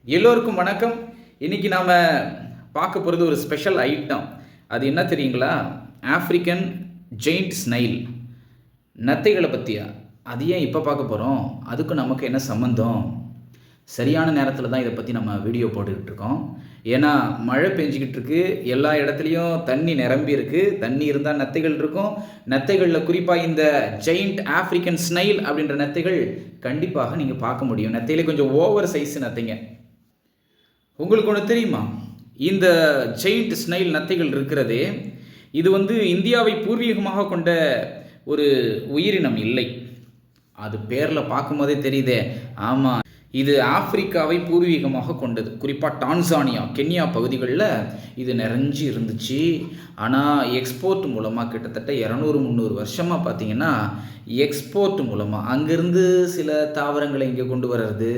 எல்லோருக்கும் வணக்கம். இன்னைக்கு நாம் பார்க்க போகிறது ஒரு ஸ்பெஷல் ஐட்டம். அது என்ன தெரியுங்களா? ஆஃப்ரிக்கன் ஜெயிண்ட் ஸ்னைல், நத்தைகளை பற்றியா. அது ஏன் இப்போ பார்க்க போகிறோம்? அதுக்கும் நமக்கு என்ன சம்மந்தம்? சரியான நேரத்தில் தான் இதை பற்றி நம்ம வீடியோ போட்டுக்கிட்டு இருக்கோம். ஏன்னா மழை பெஞ்சிக்கிட்டு இருக்கு, எல்லா இடத்துலையும் தண்ணி நிரம்பி இருக்குது. தண்ணி இருந்தால் நத்தைகள் இருக்கும். நத்தைகளில் குறிப்பாக இந்த ஜெயிண்ட் ஆஃப்ரிக்கன் ஸ்னைல் அப்படின்ற நத்தைகள் கண்டிப்பாக நீங்கள் பார்க்க முடியும். நத்தையிலே கொஞ்சம் ஓவர் சைஸ் நத்தைங்க. உங்களுக்கு ஒன்று தெரியுமா? இந்த ஜெயிண்ட் ஸ்னைல் நத்தைகள் இருக்கிறதே, இது இந்தியாவை பூர்வீகமாக கொண்ட ஒரு உயிரினம் இல்லை. அது பேரில் பார்க்கும்போதே தெரியுதே. ஆமாம், இது ஆப்பிரிக்காவை பூர்வீகமாக கொண்டது. குறிப்பாக டான்சானியா, கென்யா பகுதிகளில் இது நிறைஞ்சி இருந்துச்சு. ஆனால் எக்ஸ்போர்ட் மூலமாக கிட்டத்தட்ட 200-300 வருஷமாக பார்த்தீங்கன்னா எக்ஸ்போர்ட் மூலமாக அங்கேருந்து சில தாவரங்களை இங்கே கொண்டு வர்றது,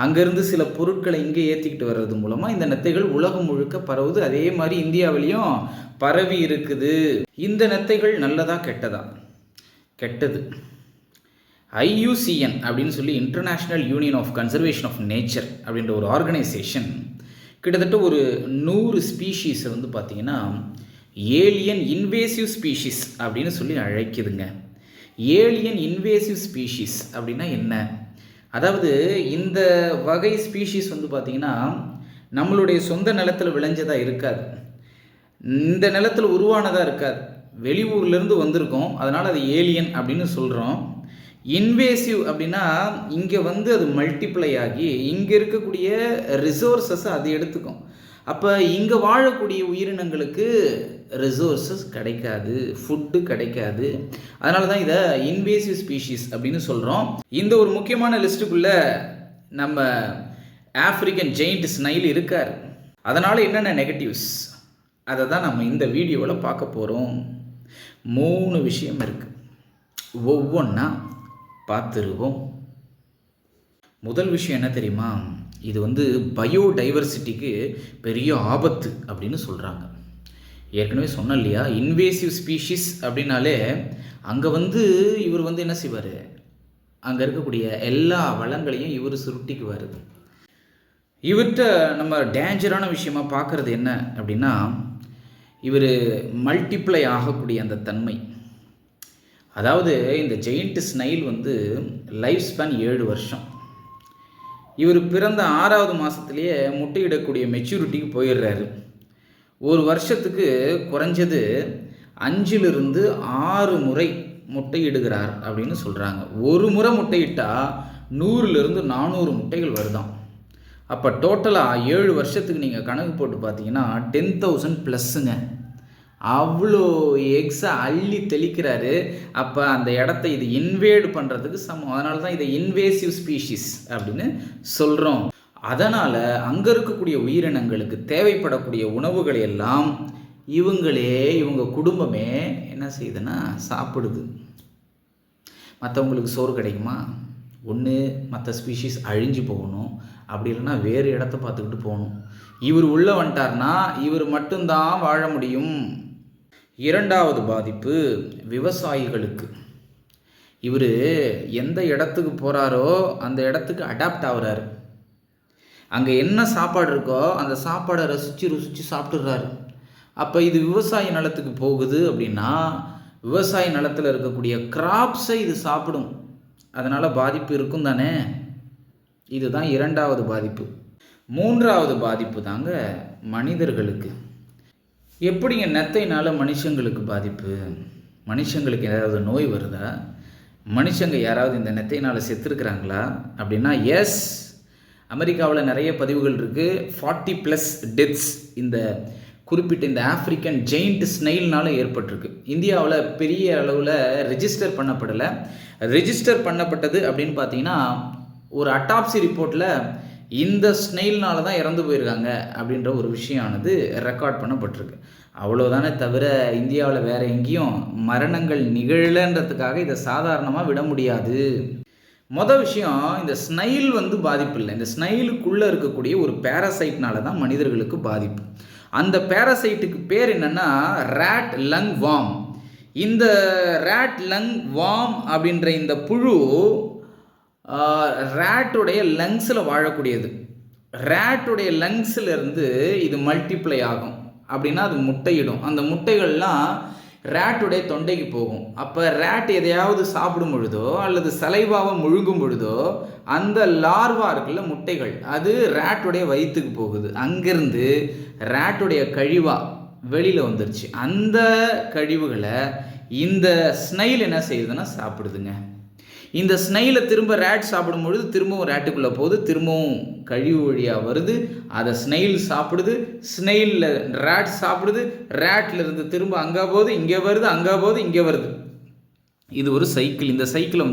அங்கேருந்து சில பொருட்களை இங்கே ஏற்றிக்கிட்டு வர்றது மூலமாக இந்த நத்தைகள் உலகம் முழுக்க பரவுது. அதே மாதிரி இந்தியாவிலையும் பரவி இருக்குது. இந்த நத்தைகள் நல்லதா கெட்டதா? கெட்டது. IUCN அப்படின்னு சொல்லி international union of conservation of nature அப்படின்ற ஒரு ஆர்கனைசேஷன் கிட்டத்தட்ட ஒரு 100 ஸ்பீஷீஸ் பார்த்தீங்கன்னா ஏலியன் இன்வேசிவ் ஸ்பீஷீஸ் அப்படின்னு சொல்லி அழைக்குதுங்க. ஏலியன் இன்வேசிவ் ஸ்பீஷீஸ் அப்படின்னா என்ன? அதாவது இந்த வகை ஸ்பீஷீஸ் பார்த்திங்கன்னா நம்மளுடைய சொந்த நிலத்தில் விளைஞ்சதாக இருக்காது, இந்த நிலத்தில் உருவானதாக இருக்காது, வெளியூர்லேருந்து வந்திருக்கோம். அதனால் அது ஏலியன் அப்படின்னு சொல்கிறோம். இன்வேசிவ் அப்படின்னா இங்கே அது மல்டிப்ளை ஆகி இங்கே இருக்கக்கூடிய ரிசோர்ஸஸை அது எடுத்துக்கும். அப்போ இங்கே வாழக்கூடிய உயிரினங்களுக்கு ரிசோர்ஸஸ் கிடைக்காது, ஃபுட்டு கிடைக்காது. அதனால தான் இதை இன்வேசிவ் ஸ்பீஷீஸ் அப்படின்னு சொல்கிறோம். இந்த ஒரு முக்கியமான லிஸ்ட்டுக்குள்ளே நம்ம ஆஃப்ரிக்கன் ஜெயிண்ட் ஸ்னைல் இருக்கார். அதனால் என்னென்ன நெகட்டிவ்ஸ் அதை தான் நம்ம இந்த வீடியோவில் பார்க்க போகிறோம். 3 விஷயம் இருக்குது, ஒவ்வொன்றா பார்த்துருவோம். முதல் விஷயம் என்ன தெரியுமா? இது பயோடைவர்சிட்டிக்கு பெரிய ஆபத்து அப்படின்னு சொல்கிறாங்க. ஏற்கனவே சொன்ன இல்லையா, இன்வேசிவ் ஸ்பீஷீஸ் அப்படின்னாலே அங்கே இவர் என்ன செய்வார்? அங்கே இருக்கக்கூடிய எல்லா வளங்களையும் இவர் சுருட்டிக்குவார். இவர்கிட்ட நம்ம டேஞ்சரான விஷயமா பார்க்குறது என்ன அப்படின்னா, இவர் மல்டிப்ளை ஆகக்கூடிய அந்த தன்மை. அதாவது இந்த ஜெயிண்ட் ஸ்னைல் லைஃப் ஸ்பேன் 7 வருஷம். இவர் பிறந்த 6வது மாதத்துலேயே முட்டையிடக்கூடிய மெச்சூரிட்டிக்கு போயிடுறாரு. ஒரு வருஷத்துக்கு குறைஞ்சது 5லிருந்து 6 முறை முட்டையிடுகிறார் அப்படின்னு சொல்கிறாங்க. ஒரு முறை முட்டையிட்டால் 100லிருந்து 400 முட்டைகள் வருதாம். அப்போ டோட்டலாக 7 வருஷத்துக்கு நீங்கள் கணக்கு போட்டு பார்த்தீங்கன்னா 10,000 ப்ளஸ்ஸுங்க. அவ்வளோ எக்ஸை அள்ளி தெளிக்கிறாரு. அப்போ அந்த இடத்த இது இன்வேட் பண்ணுறதுக்கு சமம். அதனால தான் இதை இன்வேசிவ் ஸ்பீஷீஸ் அப்படின்னு சொல்கிறோம். அதனால் அங்கே இருக்கக்கூடிய உயிரினங்களுக்கு தேவைப்படக்கூடிய உணவுகளை எல்லாம் இவங்க குடும்பமே என்ன செய்யுதுன்னா சாப்பிடுது. மற்றவங்களுக்கு சோறு கிடைக்குமா? ஒன்று மற்ற ஸ்பீஷீஸ் அழிஞ்சு போகணும், அப்படி இல்லைன்னா வேறு இடத்த பார்த்துக்கிட்டு போகணும். இவர் உள்ளே வந்துட்டார்னா இவர் மட்டும்தான் வாழ முடியும். 2வது பாதிப்பு விவசாயிகளுக்கு. இவர் எந்த இடத்துக்கு போகிறாரோ அந்த இடத்துக்கு அடாப்ட் ஆகுறாரு. அங்கே என்ன சாப்பாடு இருக்கோ அந்த சாப்பாடை ருசித்து சாப்பிட்டுடுறாரு. அப்போ இது விவசாய நிலத்துக்கு போகுது அப்படின்னா விவசாய நிலத்தில் இருக்கக்கூடிய கிராப்ஸை இது சாப்பிடும். அதனால் பாதிப்பு இருக்கும் தானே. இதுதான் 2வது பாதிப்பு. 3வது பாதிப்பு தாங்க மனிதர்களுக்கு. எப்படிங்க நத்தைனால மனுஷங்களுக்கு பாதிப்பு? மனுஷங்களுக்கு ஏதாவது நோய் வருதா? மனுஷங்க யாராவது இந்த நத்தைனால் செத்துருக்குறாங்களா அப்படின்னா எஸ். அமெரிக்காவில் நிறைய பதிவுகள் இருக்குது. 40+ டெத்ஸ் இந்த குறிப்பிட்ட இந்த ஆஃப்ரிக்கன் ஜெயிண்ட் ஸ்னைல்னால் ஏற்பட்டிருக்கு. இந்தியாவில் பெரிய அளவில் ரெஜிஸ்டர் பண்ணப்படலை. ரெஜிஸ்டர் பண்ணப்பட்டது அப்படின்னு பார்த்தீங்கன்னா ஒரு அட்டாப்சி ரிப்போர்ட்டில் இந்த ஸ்னைல்னால தான் இறந்து போயிருக்காங்க அப்படின்ற ஒரு விஷயமானது ரெக்கார்ட் பண்ணப்பட்டிருக்கு. அவ்வளோதானே தவிர இந்தியாவில் வேறு எங்கேயும் மரணங்கள் நிகழலைன்றதுக்காக இதை சாதாரணமாக விட முடியாது. மொதல் விஷயம், இந்த ஸ்னைல் பாதிப்பு இல்லை. இந்த ஸ்னைலுக்குள்ளே இருக்கக்கூடிய ஒரு பேரசைட்னால தான் மனிதர்களுக்கு பாதிப்பு. அந்த பேரசைட்டுக்கு பேர் என்னென்னா ரேட் லங் வார்ம். இந்த ரேட் லங் வார்ம் அப்படின்ற இந்த புழு ரேட்டுடைய லங்ஸில் வாழக்கூடியது. ரேட்டுடைய லங்ஸிலிருந்து இது மல்டிப்ளை ஆகும். அப்படின்னா அது முட்டையிடும். அந்த முட்டைகள்லாம் ரேட்டுடைய தொண்டைக்கு போகும். அப்போ ரேட் எதையாவது சாப்பிடும் பொழுதோ அல்லது சலைவாவை முழுங்கும் பொழுதோ அந்த லார்வா இருக்குல்ல, முட்டைகள், அது ரேட்டுடைய வயிற்றுக்கு போகுது. அங்கேருந்து ரேட்டுடைய கழிவா வெளியில் வந்துருச்சு. அந்த கழிவுகளை இந்த ஸ்னைல் என்ன செய்யுதுன்னா சாப்பிடுதுங்க. இந்த ஸ்னைலை திரும்ப ரேட் சாப்பிடும் பொழுது திரும்பவும் ரேட்டுக்குள்ளே போகுது, திரும்பவும் கழிவு வழியாக வருது, அதை ஸ்னைல் சாப்பிடுது, ஸ்னைலில் ரேட் சாப்பிடுது, ரேட்டில் இருந்து திரும்ப அங்கே போகுது, இங்கே வருது, அங்கே போகுது, இங்கே வருது. இது ஒரு சைக்கிள். இந்த சைக்கிளை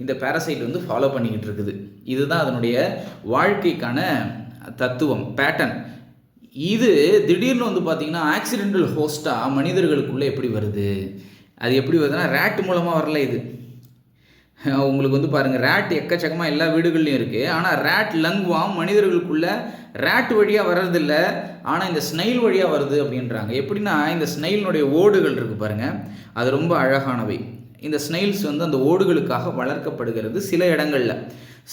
இந்த பேரசைட் ஃபாலோ பண்ணிக்கிட்டு இருக்குது. இதுதான் அதனுடைய வாழ்க்கைக்கான தத்துவம், பேட்டர்ன். இது திடீர்னு பார்த்திங்கன்னா ஆக்சிடென்டல் ஹோஸ்ட்டாக மனிதர்களுக்குள்ளே எப்படி வருது? அது எப்படி வருதுன்னா ரேட் மூலமாக வரல. இது உங்களுக்கு பாருங்கள், ரேட் எக்கச்சக்கமாக எல்லா வீடுகள்லையும் இருக்குது. ஆனால் ரேட் லங்வாம் மனிதர்களுக்குள்ளே ரேட் வழியாக வர்றதில்ல, ஆனால் இந்த ஸ்னைல் வழியாக வருது அப்படின்றாங்க. எப்படின்னா இந்த ஸ்னைலினுடைய ஓடுகள் இருக்குது பாருங்கள், அது ரொம்ப அழகானவை. இந்த ஸ்னைல்ஸ் அந்த ஓடுகளுக்காக வளர்க்கப்படுகிறது சில இடங்களில்.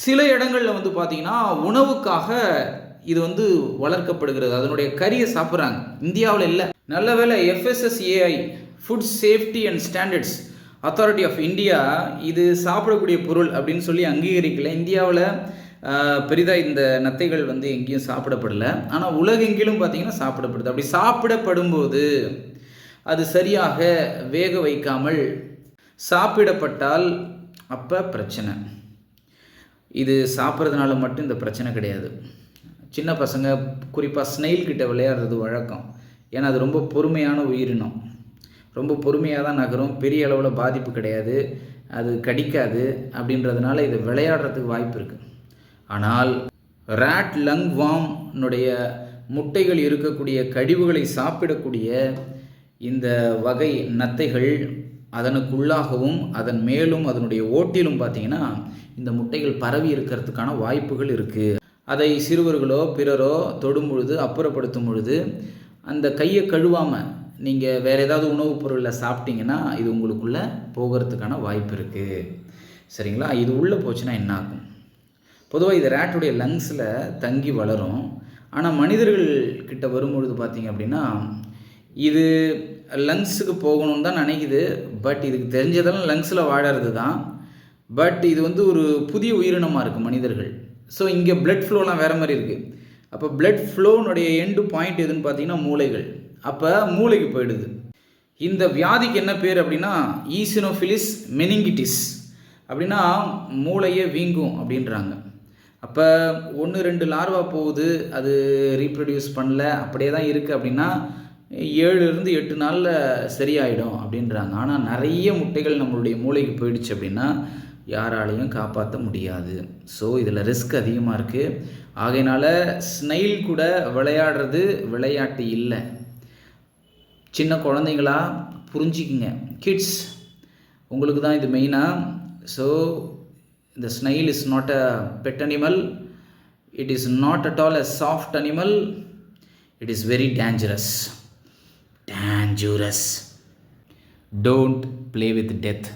சில இடங்களில் பார்த்திங்கன்னா உணவுக்காக இது வளர்க்கப்படுகிறது. அதனுடைய கறியை சாப்பிட்றாங்க. இந்தியாவில் இல்லை. நல்ல வேளை FSSAI, food safety and standards authority of India, இது சாப்பிடக்கூடிய பொருள் அப்படின்னு சொல்லி அங்கீகரிக்கலை. இந்தியாவில் பெரிதாக இந்த நத்தைகள் எங்கேயும் சாப்பிடப்படலை. ஆனால் உலகெங்கிலும் பார்த்திங்கன்னா சாப்பிடப்படுது. அப்படி சாப்பிடப்படும்போது அது சரியாக வேக வைக்காமல் சாப்பிடப்பட்டால் அப்போ பிரச்சனை. இது சாப்பிட்றதுனால மட்டும் இந்த பிரச்சனை கிடையாது. சின்ன பசங்க குறிப்பாக ஸ்னைல் கிட்ட விளையாடுறது வழக்கம். ஏன்னா அது ரொம்ப பொறுமையான உயிரினம். ரொம்ப பொறுமையாக தான் நகரும், பெரிய அளவில் பாதிப்பு கிடையாது, அது கடிக்காது. அப்படின்றதுனால இது விளையாடுறதுக்கு வாய்ப்பு இருக்குது. ஆனால் ரேட் லங்வாம்னுடைய முட்டைகள் இருக்கக்கூடிய கழிவுகளை சாப்பிடக்கூடிய இந்த வகை நத்தைகள் அதனுக்குள்ளாகவும் அதன் மேலும் அதனுடைய ஓட்டிலும் பார்த்திங்கன்னா இந்த முட்டைகள் பரவி இருக்கிறதுக்கான வாய்ப்புகள் இருக்குது. அதை சிறுவர்களோ பிறரோ தொடும் பொழுது, அப்புறப்படுத்தும் பொழுது அந்த கையை கழுவாமல் நீங்கள் வேறு ஏதாவது உணவுப் பொருளில் சாப்பிட்டீங்கன்னா இது உங்களுக்குள்ளே போகிறதுக்கான வாய்ப்பு இருக்குது. சரிங்களா? இது உள்ளே போச்சுன்னா என்ன ஆகும்? பொதுவாக இது ரேட்டுடைய லங்ஸில் தங்கி வளரும். ஆனால் மனிதர்கள்கிட்ட வரும்பொழுது பார்த்திங்க அப்படின்னா இது லங்ஸுக்கு போகணும்னு தான் நினைக்குது. பட் இதுக்கு தெரிஞ்சதெல்லாம் லங்ஸில் வாழறது தான். பட் இது ஒரு புதிய உயிரினமாக இருக்குது மனிதர்கள். ஸோ இங்கே பிளட் ஃப்ளோலாம் வேறு மாதிரி இருக்குது. அப்போ பிளட் ஃப்ளோனுடைய எண்டு பாயிண்ட் எதுன்னு பார்த்தீங்கன்னா மூளைகள். அப்போ மூளைக்கு போயிடுது. இந்த வியாதிக்கு என்ன பேர் அப்படின்னா ஈசினோஃபிலிஸ் மெனிங்கிட்டிஸ். அப்படின்னா மூளையே வீங்கும் அப்படின்றாங்க. அப்போ 1-2 லார்வா போகுது, அது ரீப்ரொடியூஸ் பண்ணல, அப்படியே தான் இருக்குது. அப்படின்னா 7-8 நாளில் சரியாயிடும் அப்படின்றாங்க. ஆனால் நிறைய முட்டைகள் நம்மளுடைய மூளைக்கு போயிடுச்சு அப்படின்னா யாராலையும் காப்பாற்ற முடியாது. ஸோ இதில் ரிஸ்க் அதிகமாக இருக்குது. ஆகையினால ஸ்னைல் கூட விளையாடுறது விளையாட்டு இல்லை. சின்ன குழந்தைங்களா புரிஞ்சிக்குங்க, கிட்ஸ், உங்களுக்கு தான் இது மெயினாக. ஸோ இந்த snail is not a pet animal. It is not at all a soft animal. It is very dangerous. Don't play with death.